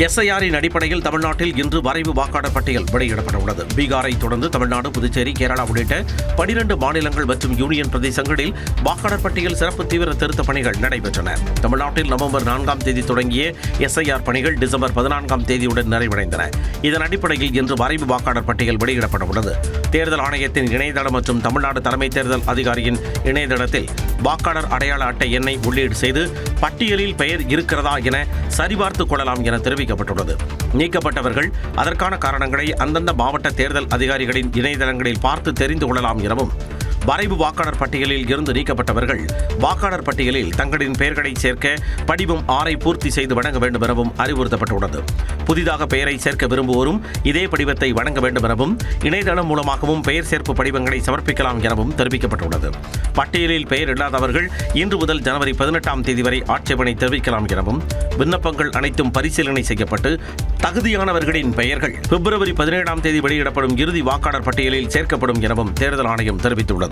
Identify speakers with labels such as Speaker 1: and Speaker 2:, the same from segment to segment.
Speaker 1: எஸ்ஐஆரின் அடிப்படையில் தமிழ்நாட்டில் இன்று வரைவு வாக்காளர் பட்டியல் வெளியிடப்பட உள்ளது. பீகாரை தொடர்ந்து தமிழ்நாடு, புதுச்சேரி, கேரளா உள்ளிட்ட 12 மாநிலங்கள் மற்றும் யூனியன் பிரதேசங்களில் வாக்காளர் பட்டியல் சிறப்பு தீவிர திருத்தப் பணிகள் நடைபெற்றன. தமிழ்நாட்டில் நவம்பர் 4ஆம் தேதி தொடங்கிய எஸ்ஐஆர் பணிகள் டிசம்பர் 14ஆம் தேதியுடன் நிறைவடைந்தன. இதன் அடிப்படையில் இன்று வரைவு வாக்காளர் பட்டியல் வெளியிடப்பட உள்ளது. தேர்தல் ஆணையத்தின் இணையதளம் மற்றும் தமிழ்நாடு தலைமை தேர்தல் அதிகாரியின் இணையதளத்தில் வாக்காளர் அடையாள அட்டை எண்ணை உள்ளீடு செய்து பட்டியலில் பெயர் இருக்கிறதா என சரிபார்த்துக் கொள்ளலாம் என தெரிவிக்கப்பட்டுள்ளது. நீக்கப்பட்டவர்கள் அதற்கான காரணங்களை அந்தந்த மாவட்ட தேர்தல் அதிகாரிகளின் இணையதளங்களில் பார்த்து தெரிந்து கொள்ளலாம் எனவும், வரைவு வாக்காளர் பட்டியலில் இருந்து நீக்கப்பட்டவர்கள் வாக்காளர் பட்டியலில் தங்களின் பெயர்களை சேர்க்க படிவம் 6 பூர்த்தி செய்து வழங்க வேண்டும் எனவும் அறிவுறுத்தப்பட்டுள்ளது. புதிதாக பெயரை சேர்க்க விரும்புவோரும் இதே படிவத்தை வழங்க வேண்டும் எனவும், இணையதளம் மூலமாகவும் பெயர் சேர்ப்பு படிவங்களை சமர்ப்பிக்கலாம் எனவும் தெரிவிக்கப்பட்டுள்ளது. பட்டியலில் பெயர் இல்லாதவர்கள் இன்று முதல் ஜனவரி 18ஆம் தேதி வரை ஆட்சேபனை தெரிவிக்கலாம் எனவும், விண்ணப்பங்கள் அனைத்தும் பரிசீலனை செய்யப்பட்டு தகுதியானவர்களின் பெயர்கள் பிப்ரவரி 17ஆம் தேதி வெளியிடப்படும் இறுதி வாக்காளர் பட்டியலில் சேர்க்கப்படும் எனவும் தேர்தல் ஆணையம் தெரிவித்துள்ளது.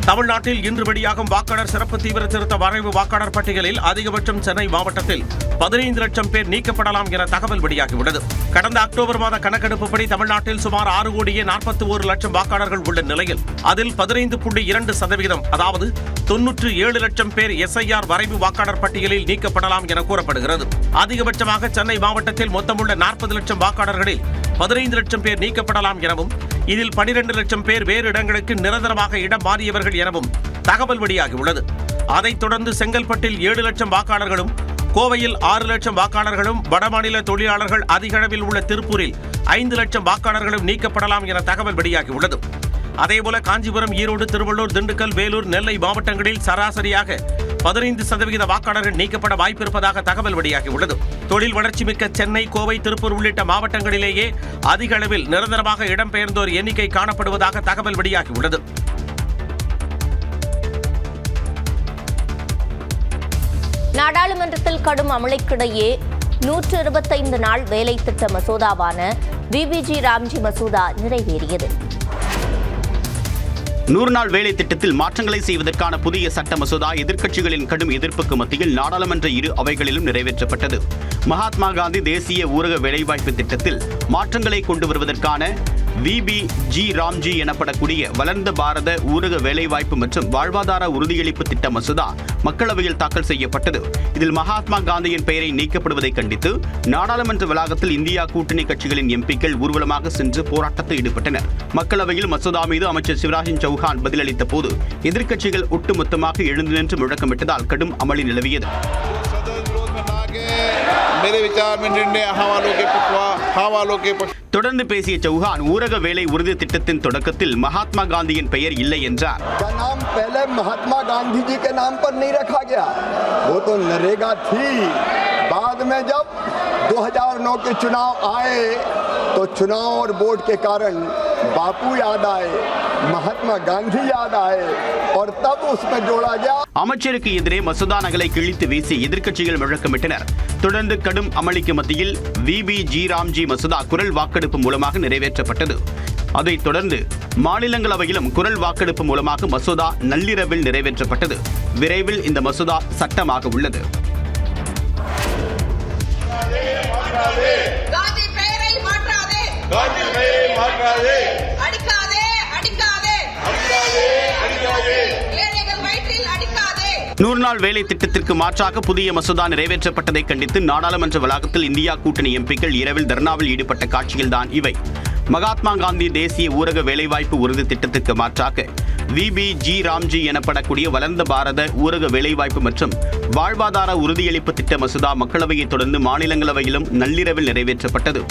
Speaker 1: தமிழ்நாட்டில் இன்று வெளியாகும் வாக்காளர் சிறப்பு தீவிர திருத்த வரைவு வாக்காளர் பட்டியலில் அதிகபட்சம் சென்னை மாவட்டத்தில் 15 லட்சம் பேர் நீக்கப்படலாம் என தகவல் வெளியாகியுள்ளது. கடந்த அக்டோபர் மாத கணக்கெடுப்புப்படி தமிழ்நாட்டில் சுமார் 6,41 லட்சம் வாக்காளர்கள் உள்ள நிலையில் அதில் 15.2% அதாவது 97 லட்சம் பேர் எஸ்ஐஆர் வரைவு வாக்காளர் பட்டியலில் நீக்கப்படலாம் என கூறப்படுகிறது. அதிகபட்சமாக சென்னை மாவட்டத்தில் மொத்தமுள்ள 40 லட்சம் வாக்காளர்களில் 15 லட்சம் பேர் நீக்கப்படலாம் எனவும், இதில் 12 லட்சம் பேர் வேறு இடங்களுக்கு நிரந்தரமாக இடம் மாறியவர்கள் எனவும் தகவல் வெளியாகியுள்ளது. அதைத் தொடர்ந்து செங்கல்பட்டில் 7 லட்சம் வாக்காளர்களும், கோவையில் 6 லட்சம் வாக்காளர்களும், வடமாநில தொழிலாளர்கள் அதிக அளவில் உள்ள திருப்பூரில் 5 லட்சம் வாக்காளர்களும் நீக்கப்படலாம் என தகவல் வெளியாகியுள்ளது. அதேபோல காஞ்சிபுரம், ஈரோடு, திருவள்ளூர், திண்டுக்கல், வேலூர், நெல்லை மாவட்டங்களில் சராசரியாக 15% வாக்காளர்கள் நீக்கப்பட வாய்ப்பிருப்பதாக தகவல் வெளியாகியுள்ளது. தொழில் வளர்ச்சி மிக்க சென்னை, கோவை, திருப்பூர் உள்ளிட்ட மாவட்டங்களிலேயே அதிக அளவில் நிரந்தரமாக இடம்பெயர்ந்தோர் எண்ணிக்கை காணப்படுவதாக தகவல் வெளியாகியுள்ளது.
Speaker 2: நாடாளுமன்றத்தில் கடும் அமளிக்கிடையே 125 நாள் வேலை திட்ட மசோதாவான விபிஜி ராம்ஜி மசோதா நிறைவேறியது.
Speaker 3: 100 நாள் வேலை திட்டத்தில் மாற்றங்களை செய்வதற்கான புதிய சட்ட மசோதா எதிர்க்கட்சிகளின் கடும் எதிர்ப்புக்கு மத்தியில் நாடாளுமன்ற இரு அவைகளிலும் நிறைவேற்றப்பட்டது. மகாத்மா காந்தி தேசிய ஊரக வேலைவாய்ப்பு திட்டத்தில் மாற்றங்களை கொண்டு வருவதற்கான விபிஜி ராம்ஜி எனப்படக்கூடிய வளர்ந்த பாரத ஊரக வேலைவாய்ப்பு மற்றும் வாழ்வாதார உறுதியளிப்பு திட்ட மசோதா மக்களவையில் தாக்கல் செய்யப்பட்டது. இதில் மகாத்மா காந்தியின் பெயரை நீக்கப்படுவதை கண்டித்து நாடாளுமன்ற வளாகத்தில் இந்தியா கூட்டணி கட்சிகளின் எம்பிக்கள் ஊர்வலமாக சென்று போராட்டத்தில் ஈடுபட்டனர். மக்களவையில் மசோதா மீது அமைச்சர் சிவராஜ் சிங் சௌஹான் பதிலளித்த போது எதிர்க்கட்சிகள் ஒட்டுமொத்தமாக எழுந்து நின்று முழக்கமிட்டதால் கடும் அமளி நிலவியது. தொடர்ந்து பேசிய சௌஹான் ஊரக வேலை உறுதி திட்டத்தின் தொடக்கத்தில் மகாத்மா காந்தியின் பெயர் இல்லை என்றார்.
Speaker 4: महात्मा गांधी जी के नाम पर नहीं रखा गया, वो तो नरेगा थी। बाद में जब 2009 के चुनाव आए तो चुनाव और वोट के कारण बापू याद आए, महात्मा गांधी याद आए और तब उसमें जोड़ा गया.
Speaker 3: அமைச்சருக்கு எதிரே மசோதா நகலை கிழித்து வீசி எதிர்க்கட்சிகள் முழக்கமிட்டனர். தொடர்ந்து கடும் அமளிக்கு மத்தியில் விபிஜி ராம்ஜி மசோதா குரல் வாக்கெடுப்பு மூலமாக நிறைவேற்றப்பட்டது. அதைத் தொடர்ந்து மாநிலங்களவையிலும் குரல் வாக்கெடுப்பு மூலமாக மசோதா நள்ளிரவில் நிறைவேற்றப்பட்டது. விரைவில் இந்த மசோதா சட்டமாக உள்ளது. நூறு நாள் வேலை திட்டத்திற்கு மாற்றாக புதிய மசோதா நிறைவேற்றப்பட்டதை கண்டித்து நாடாளுமன்ற வளாகத்தில் இந்தியா கூட்டணி எம்பிக்கள் இரவில் தர்ணாவில் ஈடுபட்ட காட்சிகள்தான் இவை. மகாத்மா காந்தி தேசிய ஊரக வேலைவாய்ப்பு உறுதி திட்டத்திற்கு மாற்றாக விபிஜி ராம்ஜி எனப்படக்கூடிய வளர்ந்த பாரத ஊரக வேலைவாய்ப்பு மற்றும் வாழ்வாதார உறுதியளிப்பு திட்ட மசோதா மக்களவையை தொடர்ந்து மாநிலங்களவையிலும் நள்ளிரவில் நிறைவேற்றப்பட்டது.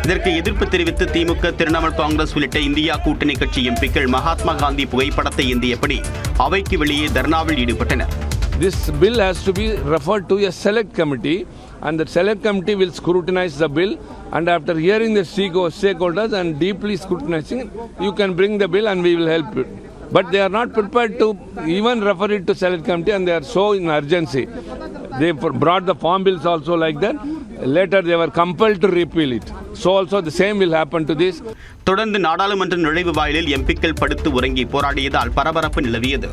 Speaker 3: இதற்கு எதிர்ப்பு தெரிவித்து திமுக, திரிணாமுல் காங்கிரஸ் உள்ளிட்ட இந்தியா கூட்டணி கட்சி எம்பிக்கள் மகாத்மா காந்தி புகைப்படத்தை ஏந்தியபடி அவைக்கு வெளியே தர்ணாவில் ஈடுபட்டனர்.
Speaker 5: This bill has to be referred to a select committee, and the select committee will scrutinize the bill, and after hearing the stakeholders and deeply scrutinizing, you can bring the bill and we will help you. But they are not prepared to even refer it to select committee, and they are so in urgency. They brought the farm bills also like that. Later they were compelled to repeal it. So also the same will happen to this.
Speaker 3: தொடர்ந்து நாடாளுமன்ற நுழைவு வாயிலில் எம்பிக்கள் படுத்து உறங்கி போராடியதால் பரபரப்பு நிலவியது.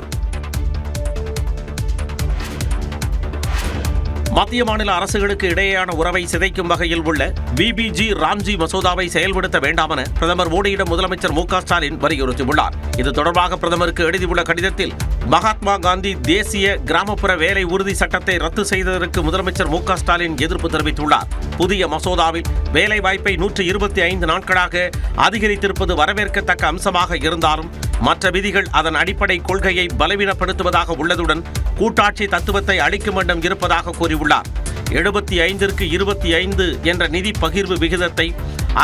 Speaker 1: மத்திய மாநில அரசுகளுக்கு இடையேயான உறவை சிதைக்கும் வகையில் உள்ள விபிஜி ராம்ஜி மசோதாவை செயல்படுத்த வேண்டாம் என பிரதமர் மோடியிடம் முதலமைச்சர் மு.க.ஸ்டாலின் வலியுறுத்தியுள்ளார். இது தொடர்பாக பிரதமருக்கு எழுதியுள்ள கடிதத்தில் மகாத்மா காந்தி தேசிய கிராமப்புற வேலை உறுதி சட்டத்தை ரத்து செய்ததற்கு முதலமைச்சர் மு.க.ஸ்டாலின் எதிர்ப்பு தெரிவித்துள்ளார். புதிய மசோதாவில் வேலை வாய்ப்பை 125 நாட்களாக அதிகரித்திருப்பது வரவேற்கத்தக்க அம்சமாக இருந்தாலும் மற்ற விதிகள் அதன் அடிப்படை கொள்கையை பலவீனப்படுத்துவதாக உள்ளதுடன் கூட்டாட்சி தத்துவத்தை அளிக்கும் வண்ணம் இருப்பதாக கூறியுள்ளார். 75ற்கு 25 என்ற நிதி பகிர்வு விகிதத்தை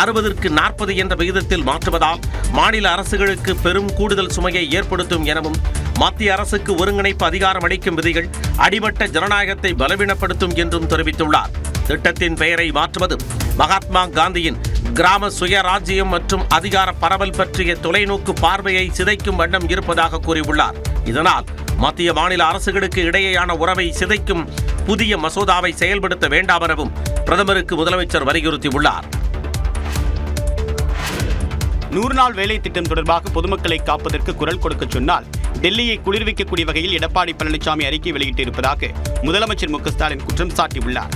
Speaker 1: 60ற்கு 40 என்ற விகிதத்தில் மாற்றுவதால் மாநில அரசுகளுக்கு பெரும் கூடுதல் சுமையை ஏற்படுத்தும் எனவும் மத்திய அரசுக்கு ஒருங்கிணைப்பு அதிகாரம் அளிக்கும் விதிகள் அடிமட்ட ஜனநாயகத்தை பலவீனப்படுத்தும் என்றும் தெரிவித்துள்ளார். திட்டத்தின் பெயரை மாற்றுவது மகாத்மா காந்தியின் கிராம சுயராஜ்யம் மற்றும் அதிகார பரவல் பற்றிய தொலைநோக்கு பார்வையை சிதைக்கும் வண்ணம் இருப்பதாக கூறியுள்ளார். இதனால் மத்திய மாநில அரசுகளுக்கு இடையேயான உறவை சிதைக்கும் புதிய மசோதாவை செயல்படுத்த வேண்டாம் எனவும் பிரதமருக்கு முதலமைச்சர் வலியுறுத்தியுள்ளார்.
Speaker 3: 100 நாள் வேலை திட்டம் தொடர்பாக பொதுமக்களை காப்பதற்கு குரல் கொடுக்க சொன்னால் டெல்லியை குளிர்விக்கக்கூடிய வகையில் எடப்பாடி பழனிசாமி அறிக்கை வெளியிட்டிருப்பதாக முதலமைச்சர் மு.க.ஸ்டாலின் குற்றம் சாட்டியுள்ளார்.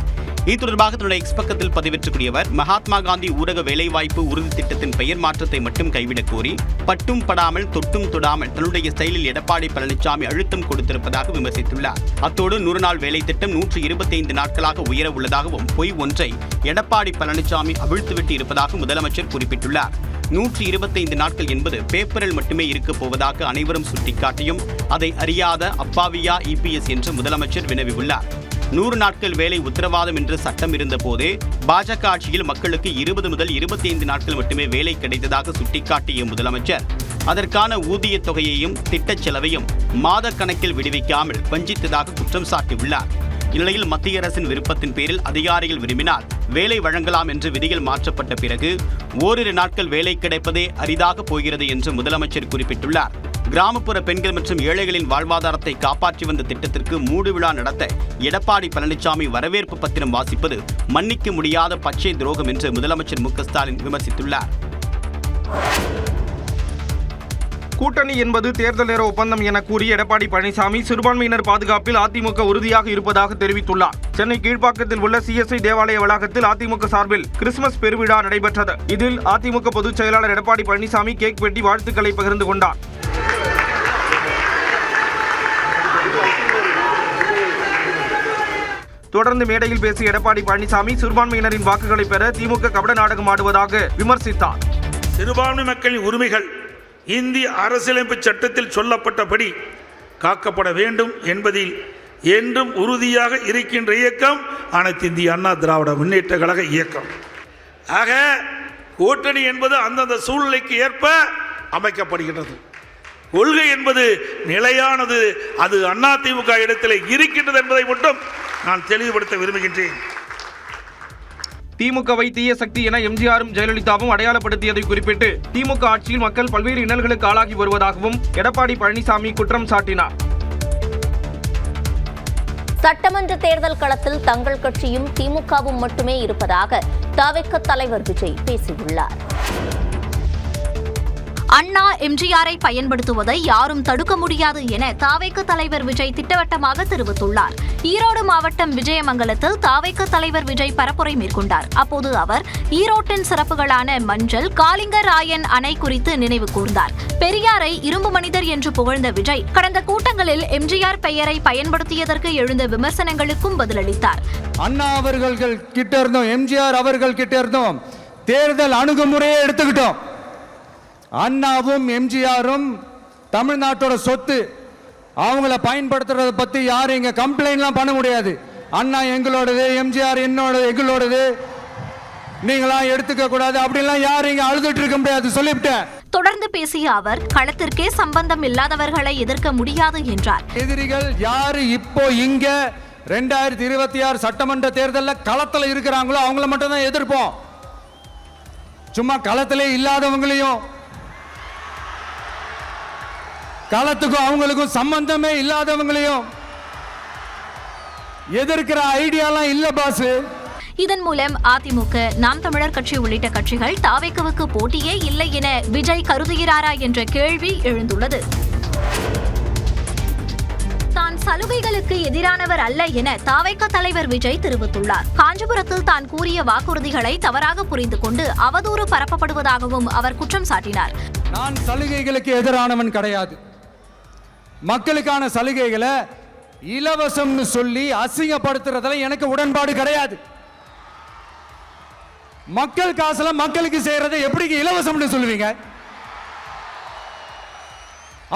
Speaker 3: இது தொடர்பாக தன்னுடைய எக்ஸ் பக்கத்தில் பதிவிட்டிருக்கூடியவர், மகாத்மா காந்தி ஊரக வேலைவாய்ப்பு உறுதி திட்டத்தின் பெயர் மாற்றத்தை மட்டும் கைவிடக் கோரி பட்டும் படாமல் தொட்டும் தொடாமல் தன்னுடைய ஸ்டைலில் எடப்பாடி பழனிசாமி அழுத்தம் கொடுத்திருப்பதாக விமர்சித்துள்ளார். அத்தோடு 100 நாள் வேலை திட்டம் 125 நாட்களாக உயர உள்ளதாகவும் பொய் ஒன்றை எடப்பாடி பழனிசாமி அவிழ்த்துவிட்டு இருப்பதாக முதலமைச்சர் குறிப்பிட்டுள்ளார். 125 நாட்கள் என்பது பேப்பரில் மட்டுமே இருக்கப் போவதாக அனைவரும் சுட்டிக்காட்டியும் அதை அறியாத அப்பாவியா இபிஎஸ் என்று முதலமைச்சர் வினவியுள்ளார். 100 நாட்கள் வேலை உத்தரவாதம் என்று சட்டம் இருந்த போதே பாஜக ஆட்சியில் மக்களுக்கு 20 முதல் 25 நாட்கள் மட்டுமே வேலை கிடைத்ததாக சுட்டிக்காட்டிய முதலமைச்சர் அதற்கான ஊதிய தொகையையும் திட்டச் செலவையும் மாத கணக்கில் விடுவிக்காமல் வஞ்சித்ததாக குற்றம் சாட்டியுள்ளார். இந்நிலையில் மத்திய அரசின் விருப்பத்தின் பேரில் அதிகாரிகள் விரும்பினால் வேலை வழங்கலாம் என்று விதிகள் மாற்றப்பட்ட பிறகு ஓரிரு நாட்கள் வேலை கிடைப்பதே அரிதாக போகிறது என்று முதலமைச்சர் குறிப்பிட்டுள்ளார். கிராமப்புற பெண்கள் மற்றும் ஏழைகளின் வாழ்வாதாரத்தை காப்பாற்றி வந்த திட்டத்திற்கு மூடு விழா நடத்த எடப்பாடி பழனிசாமி வரவேற்பு பத்திரம் வாசிப்பது மன்னிக்க முடியாத பச்சை துரோகம் என்று முதலமைச்சர் மு.க.ஸ்டாலின் விமர்சித்துள்ளார்.
Speaker 6: கூட்டணி என்பது தேர்தல் நேர ஒப்பந்தம் என கூறிய எடப்பாடி பழனிசாமி சிறுபான்மையினர் பாதுகாப்பில் அதிமுக உறுதியாக இருப்பதாக தெரிவித்துள்ளார். சென்னை கீழ்ப்பாக்கத்தில் உள்ள CSI தேவாலய வளாகத்தில் அதிமுக சார்பில் கிறிஸ்துமஸ் பெருவிழா நடைபெற்றது. இதில் அதிமுக பொதுச் செயலாளர் எடப்பாடி பழனிசாமி கேக் வெட்டி வாழ்த்துக்களை பகிர்ந்து கொண்டார். தொடர்ந்து மேடையில் பேசிய எடப்பாடி பழனிசாமி சிறுபான்மையினரின் வாக்குகளை பெற திமுக கபட நாடகம் ஆடுவதாக விமர்சித்தார்.
Speaker 7: சிறுபான்மை மக்களின் உரிமைகள் இந்திய அரசியலமைப்பு சட்டத்தில் சொல்லப்பட்டபடி காக்கப்பட வேண்டும் என்பதில் என்றும் உறுதியாக இருக்கின்ற இயக்கம் அனைத்து இந்திய அண்ணா திராவிட முன்னேற்ற கழக இயக்கம். ஆக கூட்டணி என்பது அந்தந்த சூழ்நிலைக்கு ஏற்ப அமைக்கப்படுகிறது. கொள்கை என்பது நிலையானது, அது அதிமுக இடத்தில் இருக்கின்றது என்பதை மட்டும் நான் தெளிவுபடுத்த விரும்புகின்றேன்.
Speaker 6: திமுகவை தீய சக்தி என எம்ஜிஆரும் ஜெயலலிதாவும் அடையாளப்படுத்தியதை குறிப்பிட்டு திமுக ஆட்சியில் மக்கள் பல்வேறு இன்னல்களுக்கு ஆளாகி வருவதாகவும் எடப்பாடி பழனிசாமி குற்றம் சாட்டினார்.
Speaker 2: சட்டமன்ற தேர்தல் களத்தில் தங்கள் கட்சியும் திமுகவும் மட்டுமே இருப்பதாக தவிக தலைவர் விஜய் பேசியுள்ளார்.
Speaker 8: அண்ணா எம்ஜிஆரை பயன்படுத்துவதை யாரும் தடுக்க முடியாது என தவிக தலைவர் விஜய் திட்டவட்டமாக தெரிவித்துள்ளார். ஈரோடு மாவட்டம் விஜயமங்கலத்தில் தவிக தலைவர் விஜய் பரப்புரை மேற்கொண்டார். அப்போது அவர் ஈரோட்டின் சிறப்புகளான மஞ்சள், காளிங்கராயன் அணை குறித்து நினைவு கூர்ந்தார். பெரியாரை இரும்பு மனிதர் என்று புகழ்ந்த விஜய் கடந்த கூட்டங்களில் எம்ஜிஆர் பெயரை பயன்படுத்தியதற்கு எழுந்த விமர்சனங்களுக்கும் பதிலளித்தார்.
Speaker 9: அண்ணா அவர்கள் கிட்ட இருந்தோம், எம்ஜிஆர் அவர்கள் கிட்ட இருந்தோம் தேர்தல் அணுகுமுறையை எடுத்துக்கிட்டோம். அண்ணாவும் எம்ஜிஆரும் தமிழ்நாட்டோட சொத்து. அவங்கள பயன்படுத்துறத பத்தி யாரும் இங்க கம்ப்ளைண்ட்லாம் பண்ண முடியாது. அண்ணா எங்களோடது, எம்ஜிஆர் எங்களோடது, நீங்களாம் எடுத்துக்க கூடாது அப்படின்லாம் யாரும் இங்க அழுதுட்டு இருக்க முடியாது சொல்லிவிட்டேன்.
Speaker 8: தொடர்ந்து பேசிய அவர் களத்திற்கே சம்பந்தம் இல்லாதவர்களை எதிர்க்க முடியாது என்றார்.
Speaker 9: எதிரிகள் யாரு இப்போ இங்க 2026 சட்டமன்ற தேர்தலில் களத்தில் இருக்கிறாங்களோ அவங்கள மட்டும் தான் எதிர்ப்போம். சும்மா களத்திலே இல்லாதவங்களையும், களத்துக்கும் அவங்களுக்கும் சம்பந்தமே இல்லாதவங்களையும் எதிர்க்கிற ஐடியாலாம் இல்ல பாஸ்.
Speaker 8: இதன் மூலம் அதிமுக, நாம் தமிழர் கட்சி உள்ளிட்ட கட்சிகள் தவிகவுக்கு போட்டியே இல்லை என விஜய் கருதுகிறாரா என்ற கேள்வி எழுந்துள்ளது. தான் சலுகைகளுக்கு எதிரானவர் அல்ல என தாவேக தலைவர் விஜய் தெரிவித்துள்ளார். காஞ்சிபுரத்தில் தான் கூறிய வாக்குறுதிகளை தவறாக புரிந்து கொண்டு அவதூறு பரப்பப்படுவதாகவும் அவர் குற்றம் சாட்டினார்.
Speaker 9: நான் சலுகைகளுக்கு எதிரானவன் கிடையாது. மக்களுக்கான சலுகைகளை இலவசம்னு சொல்லி அசிங்கப்படுத்துறதுல எனக்கு உடன்பாடு கிடையாது. மக்கள் காசுல மக்களுக்கு செய்யறதை எப்படி இலவசம்னு சொல்லுவீங்க?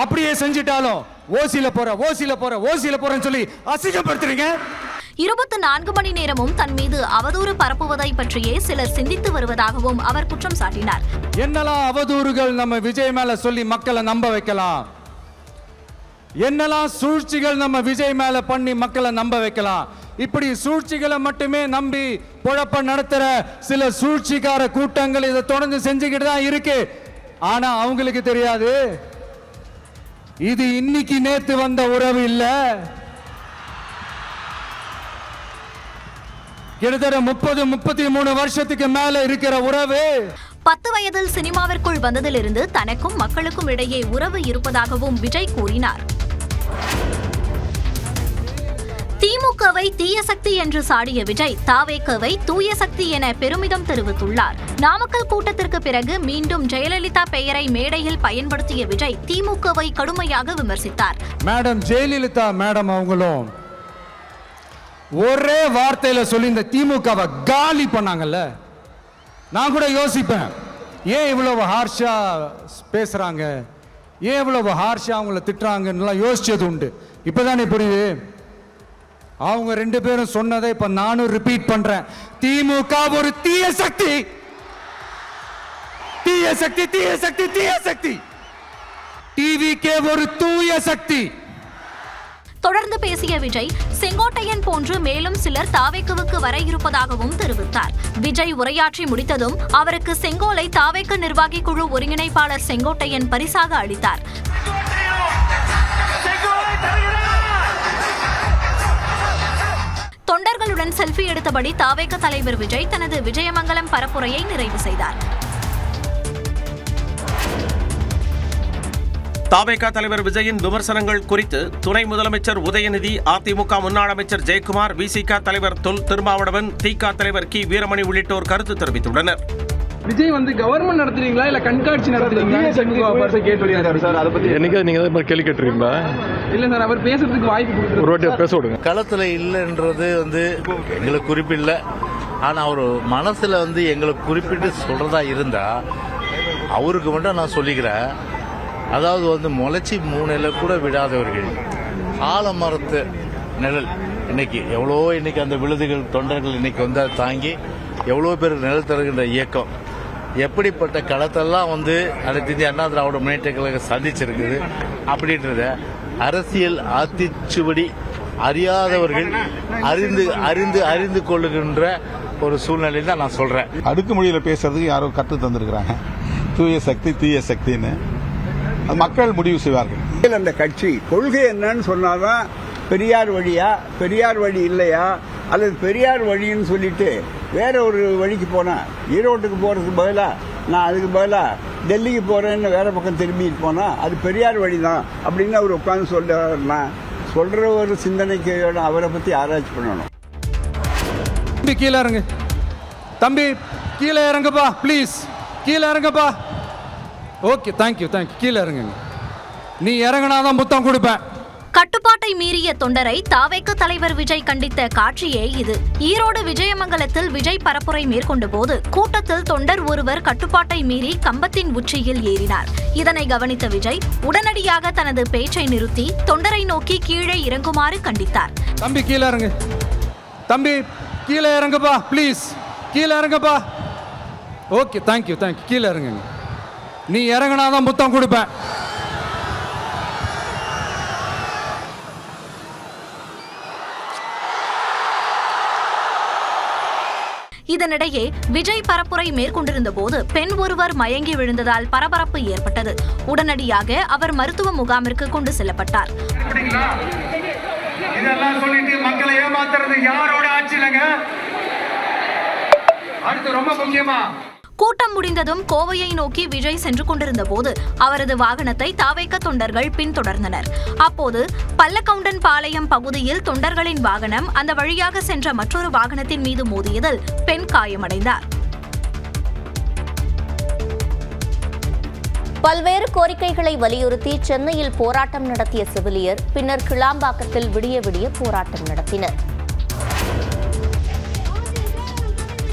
Speaker 9: அப்படியே செஞ்சிட்டாலும் ஓசில போறேன்னு சொல்லி அசிங்கப்படுத்துறீங்க.
Speaker 8: 24 மணி நேரமும் தன் மீது அவதூறு பரப்புவதை பற்றியே சிலர் சிந்தித்து வருவதாகவும் அவர் குற்றம் சாட்டினார்.
Speaker 9: என்னெல்லாம் அவதூறுகள் நம்ம விஜய் மேல சொல்லி மக்களை நம்ப வைக்கலாம், என்னெல்லாம் சூழ்ச்சிகள் நம்ம விஜய் மேல பண்ணி மக்களை நம்ப வைக்கலாம். இப்படி சூழ்ச்சிகளை மட்டுமே நம்பி பொழப்ப நடத்துற சில சூழ்ச்சிக்கார கூட்டங்கள் இதை தொடர்ந்து செஞ்சுக்கிட்டு தான் இருக்கு. ஆனா அவங்களுக்கு தெரியாது, இது இன்னைக்கு நேத்து வந்த உறவு இல்ல. கிட்டத்தட்ட 30-33 வருஷத்துக்கு மேல இருக்கிற உறவு.
Speaker 8: 10 வயதில் சினிமாவிற்குள் வந்ததிலிருந்து தனக்கும் மக்களுக்கும் இடையே உறவு இருப்பதாகவும் விஜய் கூறினார். திமுகவை தீய சக்தி என்று சாடிய விஜய் தாவேகவை தூய சக்தி என பெருமிதம் தெரிவித்துள்ளார். நாமக்கல் கூட்டத்திற்கு பிறகு மீண்டும் ஜெயலலிதா பெயரை மேடையில் பயன்படுத்திய விஜய் திமுகவை கடுமையாக விமர்சித்தார்.
Speaker 9: மேடம் ஜெயலலிதா மேடம் அவங்களும் ஒரே வார்த்தையில சொல்லி இந்த திமுகவை காலி பண்ணாங்கல்ல. நான் கூட யோசிப்பேன், ஏன் இவ்வளவு ஹார்ஷா பேசுறாங்க, ஏன் இவ்வளவு ஹார்ஷா அவங்கள திட்டுறாங்கன்னு யோசிச்சது உண்டு. இப்பதானே புரியுது. அவங்க 2 பேரும் சொன்னதை இப்ப நானும் ரிப்பீட் பண்றேன். திமுக ஒரு தீய சக்தி, தீய சக்தி, தீய சக்தி, தீய சக்தி. டிவிகே ஒரு தூய சக்தி.
Speaker 8: தொடர்ந்து பேசிய விஜய் செங்கோட்டையன் போன்று மேலும் சிலர் தாவேகவுக்கு வர இருப்பதாகவும் தெரிவித்தார். விஜய் உரையாற்றி முடித்ததும் அவருக்கு செங்கோலை தாவேக நிர்வாகி குழு ஒருங்கிணைப்பாளர் செங்கோட்டையன் பரிசாக அளித்தார். தொண்டர்களுடன் செல்ஃபி எடுத்தபடி தாவேக தலைவர் விஜய் தனது விஜயமங்கலம் பரப்புரையை நிறைவு செய்தார்.
Speaker 1: தாவேக தலைவர் விஜயின் விமர்சனங்கள் குறித்து துணை முதலமைச்சர் உதயநிதி, அதிமுக முன்னாள் அமைச்சர் ஜெயக்குமார், விசிக தலைவர் தொல் திருமாவளவன், திக தலைவர் கி வீரமணி உள்ளிட்டோர் கருத்து தெரிவித்துள்ளனர்.
Speaker 10: விஜய் கவர்மெண்ட் நடத்துறீங்களா இல்ல கண்காட்சி நடத்துறீங்களா சார்? அதை பத்தி
Speaker 11: என்னைக்கு நீங்க கேள்வி கேட்டுறீங்களா?
Speaker 10: இல்ல சார், அவர் பேசுறதுக்கு வாய்ப்பு கொடுத்து
Speaker 11: ஒரு வாட்டி பேச விடுங்க.
Speaker 12: களத்துல இல்லைன்றது எங்களுக்கு குறிப்பில்லை. ஆனா அவர் மனசுல எங்களுக்கு குறிப்பிட்டு சொல்றதா இருந்தா அவருக்கு மட்டும் நான் சொல்லிக்கிறேன். அதாவது முளைச்சி 3 இலை கூட விடாதவர்கள், ஆலமரத்து நிழல் இன்னைக்கு எவ்வளோ, இன்னைக்கு அந்த விழுதுகள் தொண்டர்கள் இன்னைக்கு தாங்கி எவ்வளோ பேர் நிழல் தருகின்ற இயக்கம், எப்படிப்பட்ட களத்தெல்லாம் அனைத்து இந்திய அண்ணா திராவிட முன்னேற்ற கழகம் சந்திச்சிருக்குது. அப்படின்றத அரசியல் ஆத்திச்சுவடி அறியாதவர்கள் அறிந்து கொள்ளுகின்ற ஒரு சூழ்நிலையில் தான் நான் சொல்றேன்.
Speaker 13: அடுக்குமொழியில பேசுறதுக்கு யாரோ கற்று தந்திருக்கிறாங்க, தூய சக்தி தீய சக்தின்னு. மக்கள் முடிவு செய்வார்கள்.
Speaker 4: அந்த கட்சி கொள்கை என்னன்னு சொன்னாதான் பெரியார் வழியா, பெரியார் வழி இல்லையா, அல்லது பெரியார் வழின்னு சொல்லிட்டு வேற ஒரு வழிக்கு போனா, ஈரோட்டுக்கு போறதுக்கு பதிலா நான் அதுக்கு பதிலா டெல்லிக்கு போறேன்னு வேற பக்கம் திரும்பிட்டு போனா அது பெரியார் வழி தான் அப்படின்னு அவர் உட்காந்து சொல்றாருன்னா, சொல்ற ஒரு சிந்தனைக்கு அவரை பத்தி ஆராய்ச்சி பண்ணணும்.
Speaker 9: கீழே இறங்கு தம்பி, கீழே இறங்குப்பா ப்ளீஸ், கீழே இறங்குப்பா. Okay, thank you. கீழே இறங்குங்க. நீ இறங்கினாதான் புத்தம் கொடுப்பேன்.
Speaker 8: கட்டுப்பாட்டை மீறிய தொண்டரை தாவேக தலைவர் விஜய் கண்டித்த காட்சியே இது. ஈரோடு விஜயமங்கலத்தில் விஜய் பரப்புரை மேற்கொண்ட போது கூட்டத்தில் தொண்டர் ஒருவர் கட்டுப்பாட்டை மீறி கம்பத்தின் உச்சியில் ஏறினார். இதனை கவனித்த விஜய் உடனடியாக தனது பேச்சை நிறுத்தி தொண்டரை நோக்கி கீழே இறங்குமாறு கண்டித்தார்.
Speaker 9: தம்பி கீழே இறங்கு, தம்பி கீழே இறங்குப்பா ப்ளீஸ், கீழே இறங்குப்பா. Okay, thank you. கீழே இறங்குங்க. நீ இறங்கினாதான் புத்தம் கொடுப்பேன்.
Speaker 8: இதனிடையே விஜய் பரப்புரை மேற்கொண்டிருந்த போது பெண் ஒருவர் மயங்கி விழுந்ததால் பரபரப்பு ஏற்பட்டது. உடனடியாக அவர் மருத்துவ முகாமிற்கு கொண்டு செல்லப்பட்டார்.
Speaker 10: இதெல்லாம் சொல்லிட்டு மக்களை ஏமாத்துறது யாரோட ஆட்சி இல்லைங்க. அடுத்து ரொம்ப முக்கியமா
Speaker 8: கூட்டம் முடிந்ததும் கோவையை நோக்கி விஜய் சென்று கொண்டிருந்த போது அவரது வாகனத்தை தாவேக தொண்டர்கள் பின்தொடர்ந்தனர். அப்போது பல்லக்கவுண்டன் பாளையம் பகுதியில் தொண்டர்களின் வாகனம் அந்த வழியாக சென்ற மற்றொரு வாகனத்தின் மீது மோதியதில் பெண் காயமடைந்தார்.
Speaker 2: பல்வேறு கோரிக்கைகளை வலியுறுத்தி சென்னையில் போராட்டம் நடத்திய செவிலியர் பின்னர் கிளாம்பாக்கத்தில் விடிய விடிய போராட்டம் நடத்தினர்.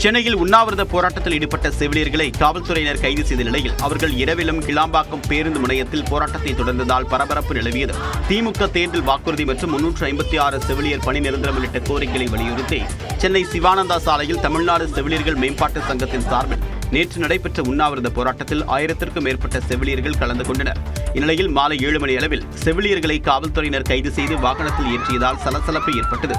Speaker 3: சென்னையில் உண்ணாவிரத போராட்டத்தில் ஈடுபட்ட செவிலியர்களை காவல்துறையினர் கைது செய்த நிலையில் அவர்கள் இரவிலும் கிளாம்பாக்கம் பேருந்து முனையத்தில் போராட்டத்தை தொடர்ந்ததால் பரபரப்பு நிலவியது. திமுக தேர்தல் வாக்குறுதி மற்றும் 356 செவிலியர் பணி நிரந்தரம் உள்ளிட்ட கோரிக்கைகளை வலியுறுத்தி சென்னை சிவானந்தா சாலையில் தமிழ்நாடு செவிலியர்கள் மேம்பாட்டு சங்கத்தின் சார்பில் நேற்று நடைபெற்ற உண்ணாவிரத போராட்டத்தில் 1000க்கும் மேற்பட்ட செவிலியர்கள் கலந்து கொண்டனர். இந்நிலையில் மாலை 7 மணி அளவில் செவிலியர்களை காவல்துறையினர் கைது செய்து வாகனத்தில் ஏற்றியதால் சலசலப்பு ஏற்பட்டது.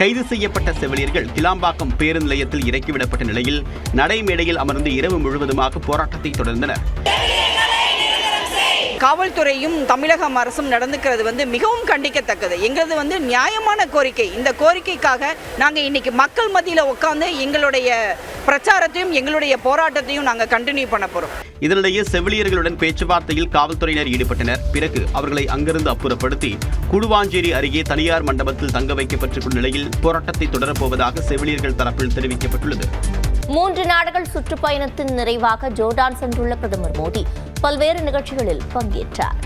Speaker 3: கைது செய்யப்பட்ட செவிலியர்கள் கிளாம்பாக்கம் பேருந்து நிலையத்தில் இறக்கிவிடப்பட்ட நிலையில் நடைமேடையில் அமர்ந்து இரவு முழுவதுமாக போராட்டத்தை தொடர்ந்தனர்.
Speaker 11: காவல்துறையும் தமிழக அரசும் நடந்துக்கிறது மிகவும் கண்டிக்கத்தக்கது. எங்களது நியாயமான கோரிக்கை. இந்த கோரிக்கைக்காக நாங்கள் இன்னைக்கு மக்கள் மத்தியில் உட்கார்ந்து எங்களுடைய பிரச்சாரத்தையும் எங்களுடைய போராட்டத்தையும் நாங்கள் கண்டினியூ பண்ண போறோம்.
Speaker 3: இதனிடையே செவிலியர்களுடன் பேச்சுவார்த்தையில் காவல்துறையினர் ஈடுபட்டனர். பிறகு அவர்களை அங்கிருந்து அப்புறப்படுத்தி குடுவாஞ்சேரி அருகே தனியார் மண்டபத்தில் தங்க வைக்கப்பட்டிருக்கும் நிலையில் போராட்டத்தை தொடரப்போவதாக செவிலியர்கள் தரப்பில் தெரிவிக்கப்பட்டுள்ளது.
Speaker 2: 3 நாடுகள் சுற்றுப்பயணத்தின் நிறைவாக ஜோர்டான் சென்றுள்ள பிரதமர் மோடி பல்வேறு நிகழ்ச்சிகளில் பங்கேற்றார்.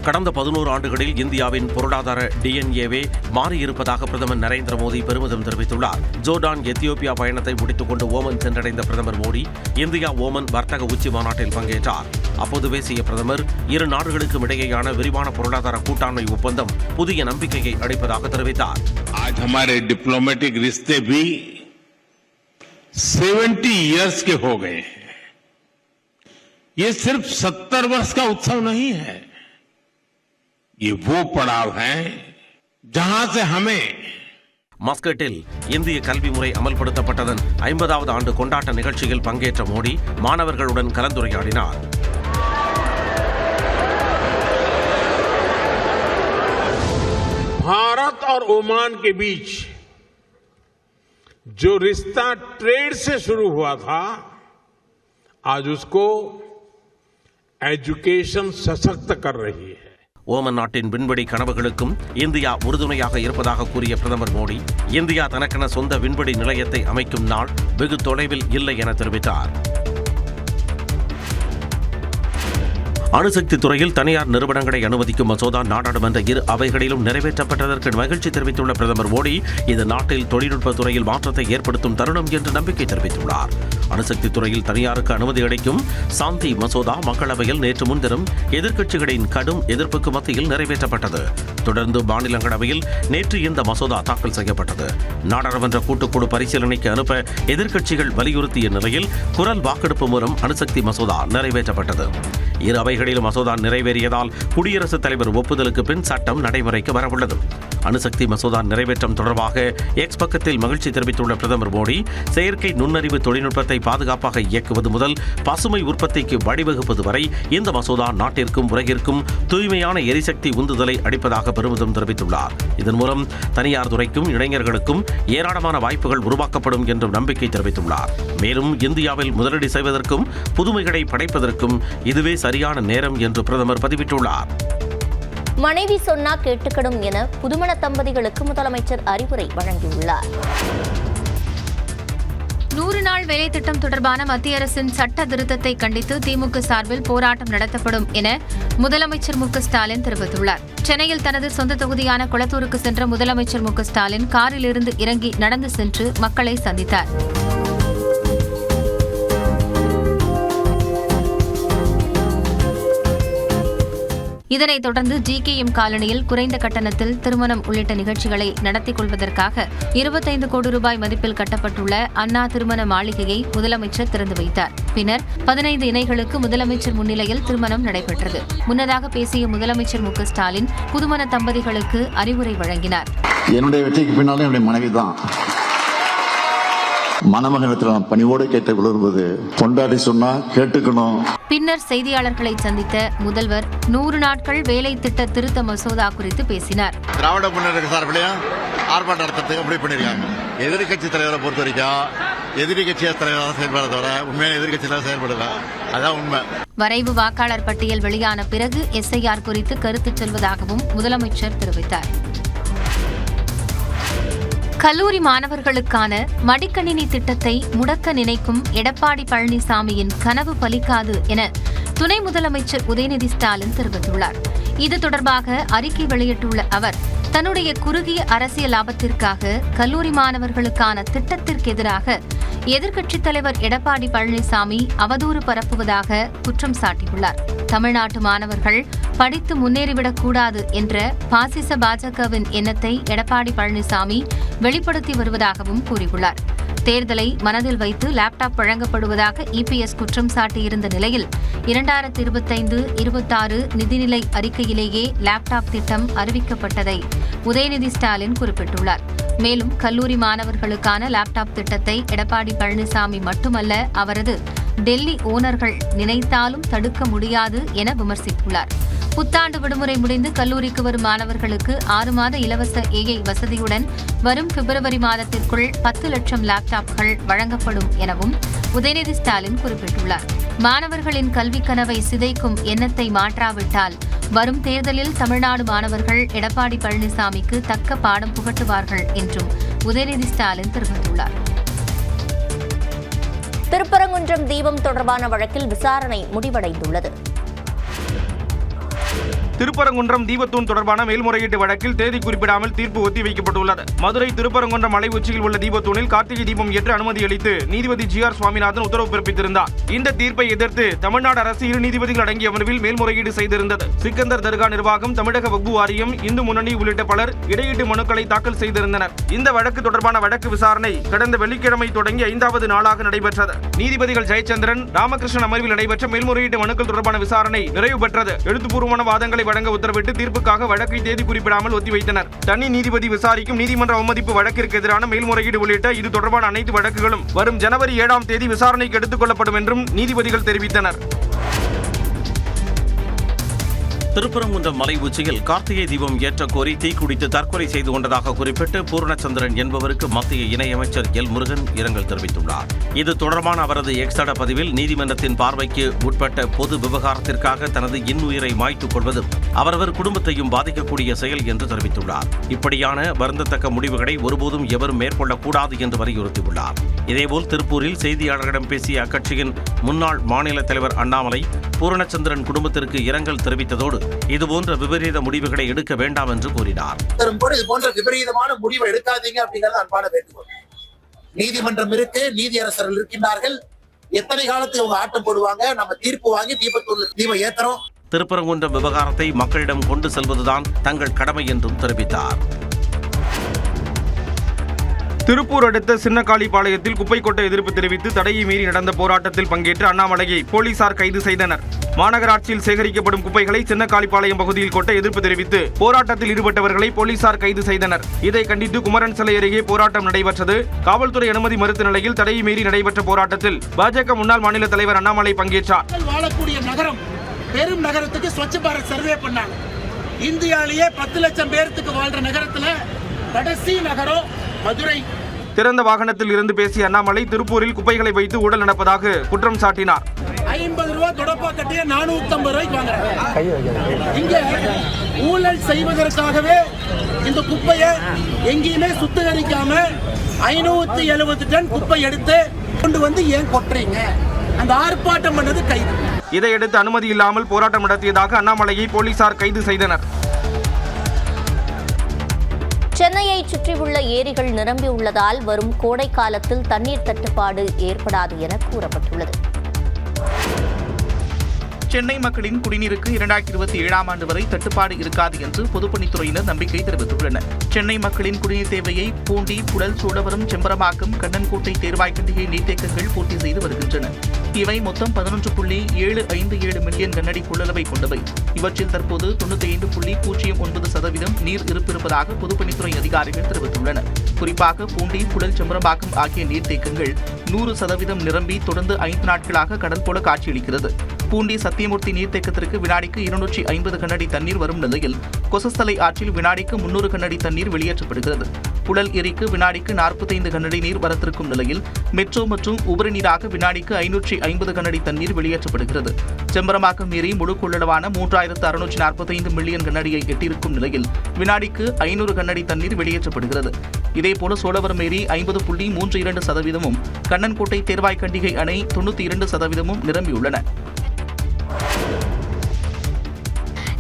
Speaker 1: கடந்த 11 ஆண்டுகளில் இந்தியாவின் பொருளாதார டிஎன்ஏவே மாறியிருப்பதாக பிரதமர் நரேந்திர மோடி பெருமிதம் தெரிவித்துள்ளார். ஜோர்டான் எத்தியோப்பியா பயணத்தை முடித்துக் கொண்டு ஓமன் சென்றடைந்த பிரதமர் மோடி இந்தியா ஓமன் வர்த்தக உச்சி மாநாட்டில் பங்கேற்றார். அப்போது பேசிய பிரதமர் இரு நாடுகளுக்கும் இடையேயான விரிவான பொருளாதார கூட்டாண்மை ஒப்பந்தம் புதிய நம்பிக்கையை அளிப்பதாக தெரிவித்தார்.
Speaker 14: आज हमारे डिप्लोमेटिक रिश्ते भी 70 इयर्स के हो गए हैं. ये सिर्फ 70 वर्ष का उत्सव नहीं है. ये वो पड़ाव है जहां से हमें
Speaker 1: மஸ்கட்டில் இந்திய கல்வி முறை அமல்படுத்தப்பட்டதன் 50வது ஆண்டு கொண்டாட்ட நிகழ்ச்சியில் பங்கேற்ற மோடி மாணவர்களுடன் கலந்துரையாடினார்.
Speaker 14: भारत और ओमान के बीच जो रिश्ता ट्रेड से शुरू हुआ था, आज उसको एजुकेशन सशक्त कर रही है.
Speaker 1: ஓமன் நாட்டின் விண்வெளி கனவுகளுக்கும் இந்தியா உறுதுணையாக இருப்பதாக கூறிய பிரதமர் மோடி இந்தியா தனக்கென சொந்த விண்வெளி நிலையத்தை அமைக்கும் நாள் வெகு தொலைவில் இல்லை என தெரிவித்தார். அணுசக்தி துறையில் தனியார் நிறுவனங்களை அனுமதிக்கும் மசோதா நாடாளுமன்ற இரு அவைகளிலும் நிறைவேற்றப்பட்டதற்கு மகிழ்ச்சி தெரிவித்துள்ள பிரதமர் மோடி இது நாட்டில் தொழில்நுட்ப துறையில் மாற்றத்தை ஏற்படுத்தும் தருணம் என்று நம்பிக்கை தெரிவித்துள்ளார். அணுசக்தி துறையில் தனியாருக்கு அனுமதி அளிக்கும் சாந்தி மசோதா மக்களவையில் நேற்று முன்தினம் எதிர்க்கட்சிகளின் கடும் எதிர்ப்புக்கு மத்தியில் நிறைவேற்றப்பட்டது. தொடர்ந்து மாநிலங்களவையில் நேற்று இந்த மசோதா தாக்கல் செய்யப்பட்டது. நாடாளுமன்ற கூட்டுக்குழு பரிசீலனைக்கு அனுப்ப எதிர்க்கட்சிகள் வலியுறுத்திய நிலையில் குரல் வாக்கெடுப்பு மூலம் அணுசக்தி மசோதா நிறைவேற்றப்பட்டது. இரு அவைகளிலும் மசோதா நிறைவேறியதால் குடியரசுத் தலைவர் ஒப்புதலுக்கு பின் சட்டம் நடைமுறைக்கு வரவுள்ளது. அணுசக்தி மசோதா நிறைவேற்றம் தொடர்பாக எக்ஸ் பக்கத்தில் மகிழ்ச்சி தெரிவித்துள்ள பிரதமர் மோடி செயற்கை நுண்ணறிவு தொழில்நுட்பத்தை பாதுகாப்பாக இயக்குவது முதல் பசுமை உற்பத்திக்கு வழிவகுப்பது வரை இந்த மசோதா நாட்டிற்கும் உலகிற்கும் தூய்மையான எரிசக்தி உந்துதலை அளிப்பதாக பெருமிதம் தெரிவித்துள்ளார். இதன் மூலம் தனியார் துறைக்கும் இளைஞர்களுக்கும் ஏராளமான வாய்ப்புகள் உருவாக்கப்படும் என்றும் நம்பிக்கை தெரிவித்துள்ளார். மேலும் இந்தியாவில் முதலீடு செய்வதற்கும் புதுமைகளை படைப்பதற்கும் இதுவே சரியான நேரம் என்று பிரதமர் பதிவிட்டுள்ளார்.
Speaker 2: மனைவி சொன்னா கேட்டுக்கணும் என புதுமண தம்பதிகளுக்கு முதலமைச்சர் அறிவுரை வழங்கியுள்ளார்.
Speaker 8: 100 நாள் வேலை திட்டம் தொடர்பான மத்திய அரசின் சட்ட திருத்தத்தை கண்டித்து திமுக சார்பில் போராட்டம் நடத்தப்படும் என முதலமைச்சர் மு.க.ஸ்டாலின் தெரிவித்துள்ளார். சென்னையில் தனது சொந்த தொகுதியான குளத்தூருக்கு சென்ற முதலமைச்சர் மு.க.ஸ்டாலின் காரிலிருந்து இறங்கி நடந்து சென்று மக்களை சந்தித்தார். இதனைத் தொடர்ந்து ஜிகேஎம் காலனியில் குறைந்த கட்டணத்தில் திருமணம் உள்ளிட்ட நிகழ்ச்சிகளை நடத்திக் கொள்வதற்காக 25 கோடி ரூபாய் மதிப்பில் கட்டப்பட்டுள்ள அண்ணா திருமண மாளிகையை முதலமைச்சர் திறந்து வைத்தார். பின்னர் 15 இணைகளுக்கு முதலமைச்சர் முன்னிலையில் திருமணம் நடைபெற்றது. முன்னதாக பேசிய முதலமைச்சர் மு.க.ஸ்டாலின் புதுமண தம்பதிகளுக்கு அறிவுரை வழங்கினார்.
Speaker 13: என்னுடைய வெற்றிக்கு பின்னாலும் என்னுடைய மனைவி தான்.
Speaker 15: மணமகனத்தில் நான் பணிவோடு கேட்டு விழுவது கொண்டாடி சொன்னா கேட்டுக்கணும்.
Speaker 8: பின்னர் செய்தியாளர்களை சந்தித்த முதல்வர் 100 நாட்கள் வேலை திட்ட திருத்த மசோதா குறித்து பேசினார்.
Speaker 12: திராவிட முன்னேற்ற சார்பிலையும் ஆர்ப்பாட்டம் நடத்துறதுக்கு அப்படி பண்ணிருக்காங்க. எதிர்கட்சி தலைவரை பொறுத்த வரைக்கும் எதிரி கட்சி தலைவராக செயல்பட தவிர உண்மையான எதிர்கட்சியில செயல்படல. அதான் உண்மை.
Speaker 8: வரைவு வாக்காளர் பட்டியல் வெளியான பிறகு எஸ்ஐஆர் குறித்து கருத்து சொல்வதாகவும் முதலமைச்சர் தெரிவித்தார். கல்லூரி மாணவர்களுக்கான மடிக்கணினி திட்டத்தை முடக்க நினைக்கும் எடப்பாடி பழனிசாமியின் கனவு பலிக்காது என துணை முதலமைச்சர் உதயநிதி ஸ்டாலின் தெரிவித்துள்ளார். இது தொடர்பாக அறிக்கை வெளியிட்டுள்ள அவர், தன்னுடைய குறுகிய அரசியல் லாபத்திற்காக கல்லூரி மாணவர்களுக்கான திட்டத்திற்கு எதிராக எதிர்க்கட்சித் தலைவர் எடப்பாடி பழனிசாமி அவதூறு பரப்புவதாக குற்றம் சாட்டியுள்ளார். தமிழ்நாட்டு மாணவர்கள் படித்து முன்னேறிவிடக்கூடாது என்ற பாசிச பாஜகவின் எண்ணத்தை எடப்பாடி பழனிசாமி வெளிப்படுத்தி வருவதாகவும் கூறியுள்ளார். தேர்தலை மனதில் வைத்து லேப்டாப் வழங்கப்படுவதாக இபிஎஸ் குற்றம் சாட்டியிருந்த நிலையில் 2025-26 நிதிநிலை அறிக்கையிலேயே லேப்டாப் திட்டம் அறிவிக்கப்பட்டதை உதயநிதி ஸ்டாலின் குறிப்பிட்டுள்ளார். மேலும் கல்லூரி மாணவர்களுக்கான லேப்டாப் திட்டத்தை எடப்பாடி பழனிசாமி மட்டுமல்ல, அவரது டெல்லி ஓனர்கள் நினைத்தாலும் தடுக்க முடியாது என விமர்சித்துள்ளார். புத்தாண்டு விடுமுறை முடிந்து கல்லூரிக்கு வரும் மாணவர்களுக்கு 6 மாத இலவச ஏஐ வசதியுடன் வரும் பிப்ரவரி மாதத்திற்குள் 10 லட்சம் லேப்டாப்கள் வழங்கப்படும் எனவும் உதயநிதி ஸ்டாலின் குறிப்பிட்டுள்ளார். மாணவர்களின் கல்விக் கனவை சிதைக்கும் எண்ணத்தை மாற்றாவிட்டால் வரும் தேர்தலில் தமிழ்நாடு மாணவர்கள் எடப்பாடி பழனிசாமிக்கு தக்க பாடம் புகட்டுவார்கள் என்றும் உதயநிதி ஸ்டாலின் தெரிவித்துள்ளார்.
Speaker 2: திருப்பரங்குன்றம் தீபம் தொடர்பான வழக்கில் விசாரணை முடிவடைந்துள்ளது.
Speaker 6: திருப்பரங்குன்றம் தீபத்தூண் தொடர்பான மேல்முறையீட்டு வழக்கில் தேதி குறிப்பிடாமல் தீர்ப்பு ஒத்திவைக்கப்பட்டுள்ளது. மதுரை திருப்பரங்குன்றம் மலை உச்சியில் உள்ள தீபத்தூணில் கார்த்திகை தீபம் ஏற்ற அனுமதி அளித்து நீதிபதி GR சுவாமிநாதன் உத்தரவு பிறப்பித்திருந்தார். இந்த தீர்ப்பை எதிர்த்து தமிழ்நாடு அரசு 2 நீதிபதிகள் அடங்கிய அமர்வில் மேல்முறையீடு செய்திருந்தது. சிக்கந்தர் தர்கா நிர்வாகம், தமிழக வக்ஃபு வாரியம், இந்து முன்னணி உள்ளிட்ட பலர் இடையீட்டு மனுக்களை தாக்கல் செய்திருந்தனர். இந்த வழக்கு தொடர்பான வழக்கு விசாரணை கடந்த வெள்ளிக்கிழமை தொடங்கி 5வது நாளாக நடைபெற்றது. நீதிபதிகள் ஜெயச்சந்திரன், ராமகிருஷ்ணன் அமர்வில் நடைபெற்ற மேல்முறையீட்டு மனுக்கள் தொடர்பான விசாரணை நிறைவு பெற்றது. எழுத்துப்பூர்வமான வாதங்களை வழங்க உத்தரவிட்டு தீர்ப்புக்காக வழக்கை தேதி குறிப்பிடாமல் ஒத்திவைத்தனர். தனி நீதிபதி விசாரிக்கும் நீதிமன்ற அவமதிப்பு வழக்கிற்கு எதிரான மேல்முறையீடு உள்ளிட்ட இது தொடர்பான அனைத்து வழக்குகளும் வரும் ஜனவரி 7ஆம் தேதி விசாரணைக்கு எடுத்துக் கொள்ளப்படும் என்றும் நீதிபதிகள் தெரிவித்தனர்.
Speaker 1: திருப்பரங்குன்றம் மலை உச்சியில் கார்த்திகை தீபம் ஏற்ற கோரி தீக்குடித்து தற்கொலை செய்து கொண்டதாக குறிப்பிட்டு பூர்ணச்சந்திரன் என்பவருக்கு மத்திய இணையமைச்சர் எல் முருகன் இரங்கல் தெரிவித்துள்ளார். இது தொடர்பான அவரது எக்ஸ்தட பதிவில், நீதிமன்றத்தின் பார்வைக்கு உட்பட்ட பொது விவகாரத்திற்காக தனது இன்னுயிரை மாய்த்துக் கொள்வதும் அவரவர் குடும்பத்தையும் பாதிக்கக்கூடிய செயல் என்று தெரிவித்துள்ளார். இப்படியான வருந்தத்தக்க முடிவுகளை ஒருபோதும் எவரும் மேற்கொள்ளக்கூடாது என்று வலியுறுத்தியுள்ளார். இதேபோல் திருப்பூரில் செய்தியாளர்களிடம் பேசிய அக்கட்சியின் முன்னாள் மாநில தலைவர் அண்ணாமலை பூரணச்சந்திரன் குடும்பத்திற்கு இரங்கல் தெரிவித்ததோடு இதுபோன்ற விபரீத முடிவுகளை எடுக்க வேண்டாம் என்று கூறினார்.
Speaker 16: இது போன்ற விபரீதமான முடிவை எடுக்காதீங்க அப்படிங்கிறது அன்பான வேண்டுகோள். நீதிமன்றம் இருக்கு, நீதியரசர்கள் இருக்கின்றார்கள். எத்தனை காலத்துக்கு அவங்க ஆட்டம் போடுவாங்க? நம்ம தீர்ப்பு வாங்கி தீபம் ஏத்துறோம்.
Speaker 1: திருப்பரங்குன்றம் விவகாரத்தை மக்களிடம் கொண்டு செல்வதுதான் தங்கள் கடமை என்றும் தெரிவித்தார்.
Speaker 6: திருப்பூர் அடுத்த சின்னக்காளிப்பாளையத்தில் குப்பை கொட்ட எதிர்ப்பு தெரிவித்து தடையை மீறி நடந்த போராட்டத்தில் பங்கேற்ற அண்ணாமலையை போலீசார் கைது செய்தனர். மாநகராட்சியில் சேகரிக்கப்படும் குப்பைகளை சின்னக்காளிப்பாளையம் பகுதியில் கொட்ட எதிர்ப்பு தெரிவித்து போராட்டத்தில் ஈடுபட்டவர்களை போலீசார் கைது செய்தனர். இதை கண்டித்து குமரன் சிலை அருகே போராட்டம் நடைபெற்றது. காவல்துறை அனுமதி மறுத்த நிலையில் தடையை மீறி நடைபெற்ற போராட்டத்தில் பாஜக முன்னாள் மாநில தலைவர் அண்ணாமலை பங்கேற்றார்.
Speaker 17: வாழக்கூடிய நகரம் பெரும் நகரத்துக்கு ஸ்வச்ச பாரத் சர்வே பண்ணாங்க. இந்தியாவிலேயே 10 லட்சம் பேருக்கு வாழ்ற நகரத்துல கடைசி நகரம் மதுரை.
Speaker 6: திறந்த வாகனத்தில் இருந்து பேசிய அண்ணாமலை திருப்பூரில் குப்பைகளை வைத்து ஊழல் நடப்பதாக குற்றம் சாட்டினார்.
Speaker 17: 50 ரூபாய் தொடப்பா கட்டிய 450 ரூபாய்க்கு வாங்குறாங்க. இங்க ஊழல் செய்வதற்காகவே இந்த குப்பையை எங்கேயுமே சுத்திகரிக்காம 570 டன் குப்பை எடுத்து கொண்டு வந்து ஏன் கொட்டுறீங்க? அந்த ஆர்ப்பாட்டம் பண்ணது கைது.
Speaker 6: இதையடுத்து அனுமதி இல்லாமல் போராட்டம் நடத்தியதாக அண்ணாமலையை போலீசார் கைது செய்தனர்.
Speaker 2: சென்னையை சுற்றியுள்ள ஏரிகள் நிரம்பியுள்ளதால் வரும் கோடை காலத்தில் தண்ணீர் தட்டுப்பாடு ஏற்படாது என கூறப்பட்டுள்ளது.
Speaker 18: சென்னை மக்களின் குடிநீருக்கு 2027ஆம் ஆண்டு வரை தட்டுப்பாடு இருக்காது என்று பொதுப்பணித்துறையினர் நம்பிக்கை தெரிவித்துள்ளனர். சென்னை மக்களின் குடிநீர் தேவையை பூண்டி, புழல், சூடவரம், செம்பரம்பாக்கம், கண்ணன்கோட்டை தேர்வாய்க்கண்டிகை நீர்த்தேக்கங்கள் பூர்த்தி செய்து வருகின்றன. இவை மொத்தம் 11.757 மில்லியன் கனஅடி கொள்ளளவை கொண்டவை. இவற்றில் தற்போது 95.09% நீர் இருப்பு இருப்பதாக பொதுப்பணித்துறை அதிகாரிகள் தெரிவித்துள்ளனர். குறிப்பாக பூண்டி, புழல், செம்பரம்பாக்கம் ஆகிய நீர்த்தேக்கங்கள் 100% நிரம்பி தொடர்ந்து 5 நாட்களாக கடல் போல காட்சியளிக்கிறது. பூண்டி சத்தியமூர்த்தி நீர்த்தேக்கத்திற்கு வினாடிக்கு 250 கனஅடி தண்ணீர் வரும் நிலையில் கொசஸ்தலை ஆற்றில் வினாடிக்கு 300 கனஅடி தண்ணீர் வெளியேற்றப்படுகிறது. புழல் ஏரிக்கு வினாடிக்கு 45 கனஅடி நீர் வரத்திருக்கும் நிலையில் மெட்ரோ மற்றும் உபரி நீராக வினாடிக்கு 550 கனஅடி தண்ணீர் வெளியேற்றப்படுகிறது. செம்பரம்பாக்கம் ஏரி முழு கொள்ளளவான 3645 மில்லியன் கனஅடியை எட்டியிருக்கும் நிலையில் வினாடிக்கு 500 கனஅடி தண்ணீர் வெளியேற்றப்படுகிறது. இதேபோல சோழவரம் ஏரி 50.32%, கண்ணன்கோட்டை தேர்வாய்க்கண்டிகை அணை 92% நிரம்பியுள்ளன.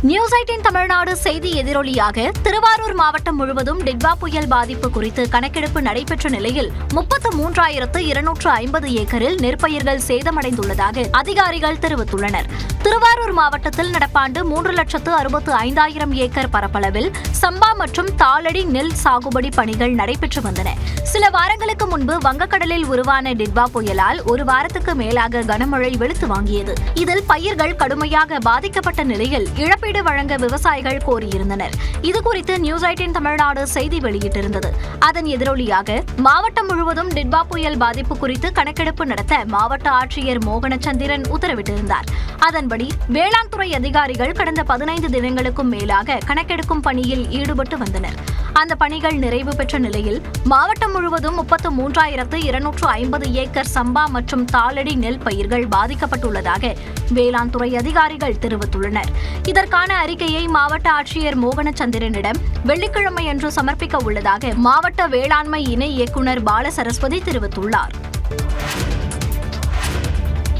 Speaker 8: நியூஸ் 18 தமிழ்நாடு செய்தி எதிரொலியாக திருவாரூர் மாவட்டம் முழுவதும் டிட்வா புயல் பாதிப்பு குறித்து கணக்கெடுப்பு நடைபெற்ற நிலையில் 33,250 ஏக்கரில் நெற்பயிர்கள் சேதமடைந்துள்ளதாக அதிகாரிகள் தெரிவித்துள்ளனர். திருவாரூர் மாவட்டத்தில் நடப்பாண்டு 3,65,000 ஏக்கர் பரப்பளவில் சம்பா மற்றும் தாளடி நெல் சாகுபடி பணிகள் நடைபெற்று வந்தன. சில வாரங்களுக்கு முன்பு வங்கக்கடலில் உருவான டிட்வா புயலால் ஒரு வாரத்துக்கு மேலாக கனமழை வெளுத்து வாங்கியது. இதில் பயிர்கள் கடுமையாக பாதிக்கப்பட்ட நிலையில் இழப்பீடு வழங்க விவசாயிகள் கோரியிருந்தனர். இதுகுறித்து நியூஸ் 18 தமிழ்நாடு செய்தி வெளியிட்டிருந்தது. அதன் எதிரொலியாக மாவட்டம் முழுவதும் டிட்வா புயல் பாதிப்பு குறித்து கணக்கெடுப்பு நடத்த மாவட்ட ஆட்சியர் மோகனச்சந்திரன் உத்தரவிட்டிருந்தார். அதன்படி வேளாண் துறை அதிகாரிகள் கடந்த 15 தினங்களுக்கும் மேலாக கணக்கெடுக்கும் பணியில் ஈடுபட்டு வந்தனர். அந்த பணிகள் நிறைவு பெற்ற நிலையில் மாவட்டம் முழுவதும் 33,250 ஏக்கர் சம்பா மற்றும் தாளடி நெல் பயிர்கள் பாதிக்கப்பட்டுள்ளதாக வேளாண் துறை அதிகாரிகள் தெரிவித்துள்ளனர். இதற்கான அறிக்கையை மாவட்ட ஆட்சியர் மோகனச்சந்திரனிடம் வெள்ளிக்கிழமையன்று சமர்ப்பிக்க உள்ளதாக மாவட்ட வேளாண்மை இணை இயக்குநர் பாலசரஸ்வதி தெரிவித்துள்ளார்.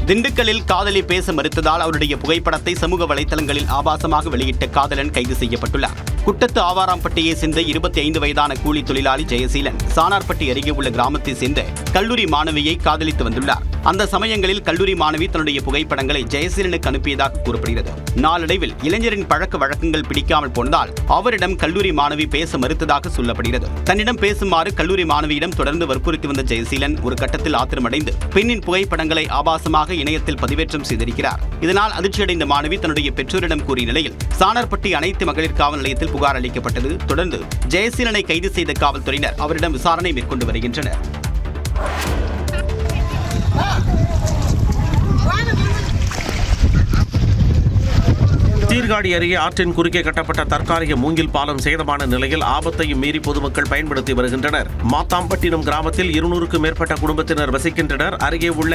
Speaker 3: திண்டுக்கல்லில் காதலி பேச மறுத்ததால் அவருடைய புகைப்படத்தை சமூக வலைதளங்களில் ஆபாசமாக வெளியிட்ட காதலன் கைது செய்யப்பட்டுள்ளார். குட்டத்து ஆவாராம்பட்டியை சேர்ந்த 25 வயதான கூலி தொழிலாளி ஜெயசீலன் சானார்பட்டி அருகே உள்ள கிராமத்தை சேர்ந்த கல்லூரி மாணவியை காதலித்து வந்துள்ளார். அந்த சமயங்களில் கல்லூரி மாணவி தன்னுடைய புகைப்படங்களை ஜெயசீலனுக்கு அனுப்பியதாக கூறப்படுகிறது. நாளடைவில் இளைஞரின் பழக்க வழக்கங்கள் பிடிக்காமல் போனதால் அவரிடம் கல்லூரி மாணவி பேச மறுத்ததாக சொல்லப்படுகிறது. தன்னிடம் பேசுமாறு கல்லூரி மாணவியிடம் தொடர்ந்து வற்புறுத்தி வந்த ஜெயசீலன் ஒரு கட்டத்தில் ஆத்திரமடைந்து பெண்ணின் புகைப்படங்களை ஆபாசமாக இணையத்தில் பதிவேற்றம் செய்திருக்கிறார். இதனால் அதிர்ச்சியடைந்த மாணவி தன்னுடைய பெற்றோரிடம் கூறிய நிலையில் சானார்பட்டி அனைத்து மகளிர் காவல் நிலையத்தில் புகார் அளிக்கப்பட்டது. தொடர்ந்து ஜெயசீலனை கைது செய்த காவல்துறையினர் அவரிடம் விசாரணை மேற்கொண்டு வருகின்றனர்.
Speaker 1: சீர்காழி அருகே ஆற்றின் குறுக்கே கட்டப்பட்ட தற்காலிக மூங்கில் பாலம் சேதமான நிலையில் ஆபத்தையும் மீறி பொதுமக்கள் பயன்படுத்தி வருகின்றனர். மாத்தாம்பட்டினம் கிராமத்தில் 200க்கும் மேற்பட்ட குடும்பத்தினர் வசிக்கின்றனர். அருகே உள்ள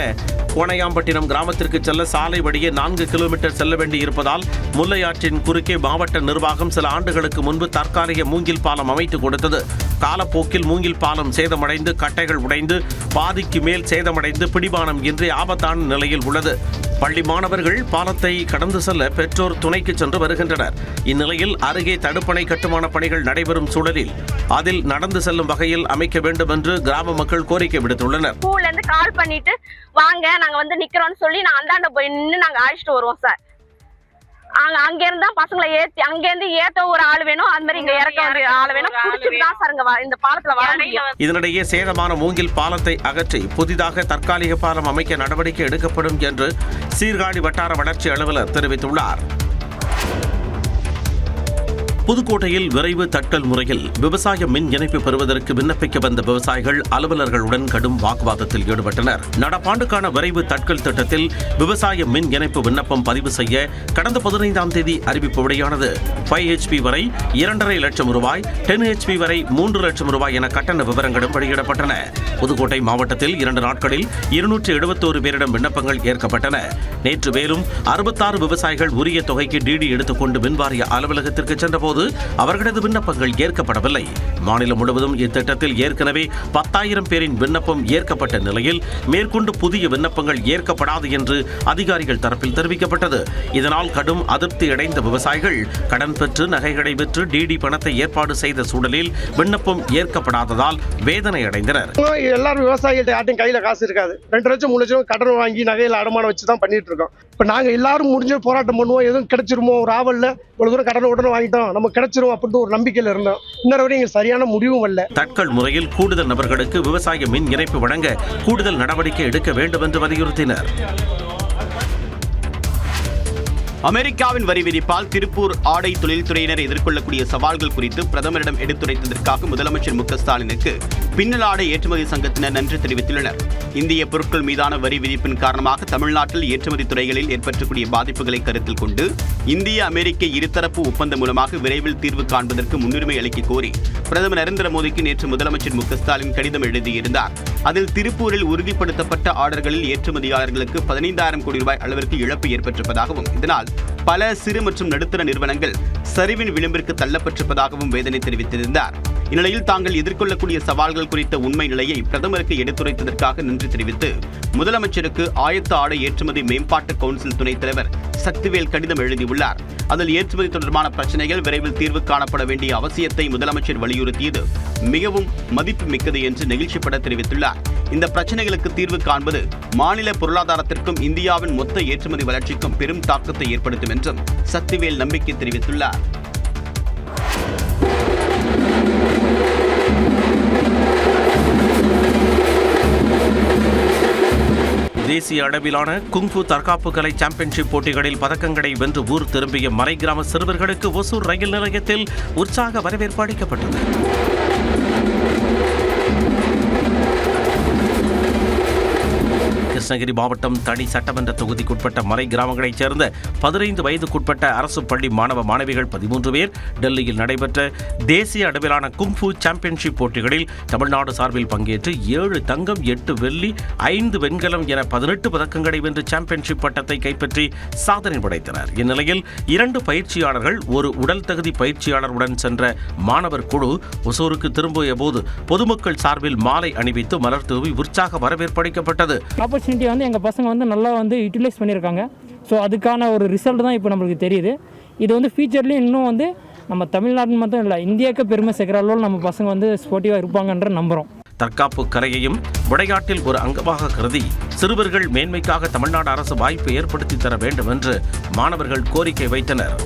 Speaker 1: கோணையாம்பட்டினம் கிராமத்திற்கு செல்ல சாலை வழியே 4 கிலோமீட்டர் செல்ல வேண்டி இருப்பதால் முல்லையாற்றின் குறுக்கே மாவட்ட நிர்வாகம் சில ஆண்டுகளுக்கு முன்பு தற்காலிக மூங்கில் பாலம் அமைத்து கொடுத்தது. காலப்போக்கில் மூங்கில் பாலம் சேதமடைந்து கட்டைகள் உடைந்து பாதிக்கு மேல் சேதமடைந்து பிடிமானம் இன்றி ஆபத்தான நிலையில் உள்ளது. பள்ளி மாணவர்கள் பாலத்தை கடந்து செல்ல பெற்றோர் துணைக்கு சென்று வருகின்றனர். இந்நிலையில் அருகே தடுப்பணை கட்டுமான பணிகள் நடைபெறும் சூழலில் அதில் நடந்து செல்லும் வகையில் அமைக்க வேண்டும் என்று கிராம மக்கள் கோரிக்கை விடுத்துள்ளனர்.
Speaker 19: ஸ்கூல்ல இருந்து கால் பண்ணிட்டு வாங்க நாங்க நிக்கிறோம்னு சொல்லி நான் அந்தாண்ட போய் நின்று நாங்க அழைச்சிட்டு வருவோம் சார். அங்க இருந்தா பசங்களை ஏத்தி அங்க இருந்து ஏத்த ஒரு ஆள் வேணும், அது மாதிரி இங்க இறக்க ஒரு ஆள் வேணும். புடிச்சிட்டு தான் சார் இந்த பாலத்துல வர முடியும்.
Speaker 1: இதனிடையே சேதமான மூங்கில் பாலத்தை அகற்றி புதிதாக தற்காலிக பாலம் அமைக்க நடவடிக்கை எடுக்கப்படும் என்று சீர்காழி வட்டார வளர்ச்சி அலுவலர் தெரிவித்துள்ளார். புதுக்கோட்டையில் விரைவு தட்கல் முறையில் விவசாய மின் இணைப்பு பெறுவதற்கு விண்ணப்பிக்க வந்த விவசாயிகள் அலுவலர்களுடன் கடும் வாக்குவாதத்தில் ஈடுபட்டனர். நடப்பாண்டுக்கான விரைவு தட்கல் திட்டத்தில் விவசாய மின் இணைப்பு விண்ணப்பம் பதிவு செய்ய கடந்த 15ஆம் தேதி அறிவிப்பு வெளியானது. 5 HP வரை 2.5 லட்சம் ரூபாய், 10 HP வரை 3 லட்சம் ரூபாய் என கட்டண விவரங்களும் வெளியிடப்பட்டன. புதுக்கோட்டை மாவட்டத்தில் 2 நாட்களில் 271 பேரிடம் விண்ணப்பங்கள் ஏற்கப்பட்டன. நேற்று மேலும் 66 விவசாயிகள் உரிய தொகைக்கு டிடி எடுத்துக்கொண்டு மின்வாரிய அலுவலகத்திற்கு சென்றபோது அவர்களது விண்ணப்பங்கள் ஏற்கப்படவில்லை. மாநிலம் முழுவதும் இத்திட்டத்தில் ஏற்கனவே 10,000 பேரின் விண்ணப்பம் ஏற்கப்பட்ட நிலையில் மேற்கொண்டு புதிய விண்ணப்பங்கள் ஏற்கப்படாது என்று அதிகாரிகள் தரப்பில் தெரிவிக்கப்பட்டது. இதனால் கடும் அதிருப்தி அடைந்த விவசாயிகள் கடன் பெற்று நகைகளை விற்று டிடி பணத்தை ஏற்பாடு செய்த சூழலில் விண்ணப்பம் ஏற்கப்படாததால் வேதனை அடைந்தனர்.
Speaker 20: எல்லாரும் விவசாயிகள்ட்ட யார்ட்டையும் கையில காசு இருக்காது. 2 லட்சம் 3 லட்சம் கடன் வாங்கி நகையில அடமானம் வச்சு தான் பண்ணிட்டு இருக்கோம். இப்ப நாங்க எல்லாரும் முடிஞ்ச போராட்டம் பண்ணுவோம், எதுவும் கிடைச்சிருமோ ஒரு ஆவல்ல இவ்வளவு தூரம் கடன் உடனே வாங்கிட்டோம் நமக்கு கிடைச்சிரும் அப்படின்னு ஒரு நம்பிக்கையில இருந்தோம். இன்னொரு வரை இங்க சரியான முடிவும் அல்ல.
Speaker 1: தட்கல் முறையில் கூடுதல் நபர்களுக்கு விவசாய மின் இணைப்பு வழங்க கூடுதல் நடவடிக்கை எடுக்க வேண்டும் என்று வலியுறுத்தினர்.
Speaker 3: அமெரிக்காவின் வரி விதிப்பால் திருப்பூர் ஆடை தொழில்துறையினர் எதிர்கொள்ளக்கூடிய சவால்கள் குறித்து பிரதமரிடம் எடுத்துரைத்ததற்காக முதலமைச்சர் ஸ்டாலினுக்கு பின்னல் ஆடை ஏற்றுமதி சங்கத்தினர் நன்றி தெரிவித்துள்ளனர். இந்திய பொருட்கள் மீதான வரி விதிப்பின் காரணமாக தமிழ்நாட்டில் ஏற்றுமதி துறைகளில் ஏற்படக்கூடிய பாதிப்புகளை கருத்தில் கொண்டு இந்திய அமெரிக்க இருதரப்பு ஒப்பந்தம் மூலமாக விரைவில் தீர்வு காண்பதற்கு முன்னுரிமை அளிக்க கோரி பிரதமர் நரேந்திர மோடிக்கு நேற்று முதலமைச்சர் ஸ்டாலின் கடிதம் எழுதியிருந்தார். அதில் திருப்பூரில் உறுதிப்படுத்தப்பட்ட ஆர்டர்களில் ஏற்றுமதியாளர்களுக்கு 15,000 கோடி ரூபாய் அளவிற்கு இழப்பு ஏற்பட்டிருப்பதாகவும் இதனால் பல சிறு மற்றும் நடுத்தர நிறுவனங்கள் சரிவின் விளிம்பிற்கு தள்ளப்பட்டிருப்பதாகவும் வேதனை தெரிவித்திருந்தார். இந்நிலையில் தாங்கள் எதிர்கொள்ளக்கூடிய சவால்கள் குறித்த உண்மை நிலையை பிரதமருக்கு எடுத்துரைத்ததற்காக நன்றி தெரிவித்து முதலமைச்சருக்கு ஆயத்த ஆடை ஏற்றுமதி மேம்பாட்டு கவுன்சில் துணைத் தலைவர் சக்திவேல் கடிதம் எழுதியுள்ளார். அதில் ஏற்றுமதி தொடர்பான பிரச்சனைகள் விரைவில் தீர்வு காணப்பட வேண்டிய அவசியத்தை முதலமைச்சர் வலியுறுத்தியது மிகவும் மதிப்பு மிக்கது என்று நெகிழ்ச்சிப்பட தெரிவித்துள்ளார். இந்த பிரச்சனைகளுக்கு தீர்வு காண்பது மாநில பொருளாதாரத்திற்கும் இந்தியாவின் மொத்த ஏற்றுமதி வளர்ச்சிக்கும் பெரும் தாக்கத்தை ஏற்படுத்தும் என்றும் சக்திவேல் நம்பிக்கை தெரிவித்துள்ளார்.
Speaker 1: தேசிய அளவிலான குங்ஃபு தற்காப்பு கலை சாம்பியன்ஷிப் போட்டிகளில் பதக்கங்களை வென்று ஊர் திரும்பிய மலை கிராம சிறுவர்களுக்கு ஒசூர் ரயில் நிலையத்தில் உற்சாக வரவேற்பு அளிக்கப்பட்டது. கிருஷ்ணகிரி மாவட்டம் தனி சட்டமன்ற தொகுதிக்குட்பட்ட மலை கிராமங்களைச் சேர்ந்த 15 வயதுக்குட்பட்ட அரசு பள்ளி மாணவ மாணவிகள் 13 பேர் டெல்லியில் நடைபெற்ற தேசிய அளவிலான குங்ஃபு சாம்பியன்ஷிப் போட்டிகளில் தமிழ்நாடு சார்பில் பங்கேற்று 7 தங்கம் 8 வெள்ளி 5 வெண்கலம் என 18 பதக்கங்களை வென்று சாம்பியன்ஷிப் பட்டத்தை கைப்பற்றி சாதனை படைத்தனர். இந்நிலையில் 2 பயிற்சியாளர்கள் ஒரு உடல் தகுதி பயிற்சியாளருடன் சென்ற மாணவர் குழு ஒசூருக்கு திரும்பிய போது பொதுமக்கள் சார்பில் மாலை அணிவித்து மலர் தூவி உற்சாக வரவேற்பு அளிக்கப்பட்டது.
Speaker 21: ஆப்பர்ச்சுனிட்டி வந்து எங்கள் பசங்க வந்து நல்லா வந்து யூட்டிலைஸ் பண்ணியிருக்காங்க. ஸோ அதுக்கான ஒரு ரிசல்ட் தான் இப்போ நம்மளுக்கு தெரியுது. இது வந்து ஃபியூச்சர்லேயும் இன்னும் வந்து நம்ம தமிழ்நாடு மட்டும் இல்லை இந்தியாவுக்கு பெருமை சேர்க்கிற அளவில் நம்ம பசங்க வந்து ஸ்போர்ட்டிவாக இருப்பாங்கன்ற நம்புகிறோம்.
Speaker 1: தற்காப்பு கலையையும் விளையாட்டில் ஒரு அங்கமாக கருதி சிறுவர்கள் மேன்மைக்காக தமிழ்நாடு அரசு வாய்ப்பு ஏற்படுத்தி தர வேண்டும் என்று மாணவர்கள் கோரிக்கை வைத்தனர்.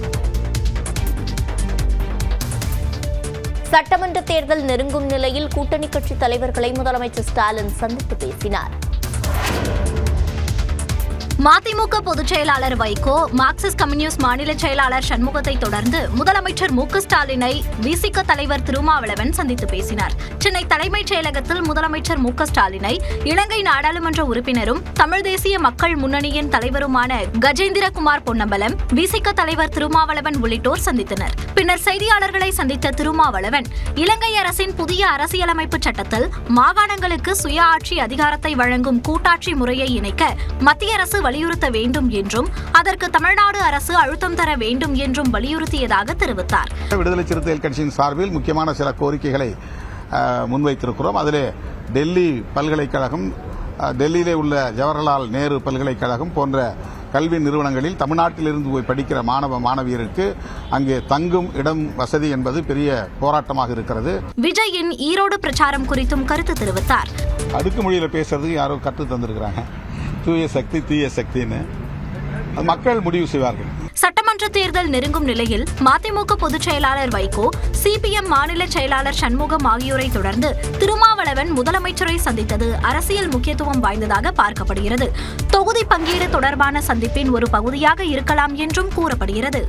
Speaker 2: சட்டமன்ற தேர்தல் நெருங்கும் நிலையில் கூட்டணி கட்சி தலைவர்களை முதலமைச்சர் ஸ்டாலின் சந்தித்து பேசினார்.
Speaker 8: மதிமுக பொதுச் செயலாளர் வைகோ, மார்க்சிஸ்ட் கம்யூனிஸ்ட் மாநில செயலாளர் சண்முகத்தை தொடர்ந்து முதலமைச்சர் ஸ்டாலினை விசிக தலைவர் திருமாவளவன் சந்தித்து பேசினார். சென்னை தலைமைச் செயலகத்தில் முதலமைச்சர் ஸ்டாலினை இலங்கை நாடாளுமன்ற உறுப்பினரும் தமிழ் தேசிய மக்கள் முன்னணியின் தலைவருமான கஜேந்திரகுமார் பொன்னம்பலம், விசிக தலைவர் திருமாவளவன் உள்ளிட்டோர் சந்தித்தனர். பின்னர் செய்தியாளர்களை சந்தித்த திருமாவளவன், இலங்கை அரசின் புதிய அரசியலமைப்பு சட்டத்தில் மாகாணங்களுக்கு சுய ஆட்சி அதிகாரத்தை வழங்கும் கூட்டாட்சி முறையை இணைக்க மத்திய அரசு வலியுறுத்த வேண்டும் என்றும் அதற்கு தமிழ்நாடு அரசு அழுத்தம் தர வேண்டும் என்றும் வலியுறுத்தியதாக தெரிவித்தார்.
Speaker 13: விடுதலை சிறுத்தைகள் கட்சியின் சார்பில் முக்கியமான சில கோரிக்கைகளை முன்வைத்திருக்கிறோம். அதிலே டெல்லி பல்கலைக்கழகம், டெல்லியிலே உள்ள ஜவஹர்லால் நேரு பல்கலைக்கழகம் போன்ற கல்வி நிறுவனங்களில் தமிழ்நாட்டிலிருந்து போய் படிக்கிற மாணவ மாணவியருக்கு அங்கே தங்கும் இடம் வசதி என்பது பெரிய போராட்டமாக இருக்கிறது.
Speaker 8: விஜயின் ஈரோடு பிரச்சாரம் குறித்தும் கருத்து தெரிவித்தார்.
Speaker 13: அடுக்குமொழியில பேசுறதுக்கு யாரோ கற்று தந்திருக்கிறாங்க, தூய சக்தி தீய சக்தின்னு. மக்கள் முடிவு செய்வார்கள்.
Speaker 8: சட்டமன்ற தேர்தல் நெருங்கும் நிலையில் மதிமுக பொதுச் செயலாளர் வைகோ, சிபிஎம் மாநில செயலாளர் சண்முகம் ஆகியோரை தொடர்ந்து திருமாவளவன் முதலமைச்சரை சந்தித்தது அரசியல் முக்கியத்துவம் வாய்ந்ததாக பார்க்கப்படுகிறது. தொகுதி பங்கீடு தொடர்பான சந்திப்பின் ஒரு பகுதியாக இருக்கலாம் என்றும் கூறப்படுகிறது.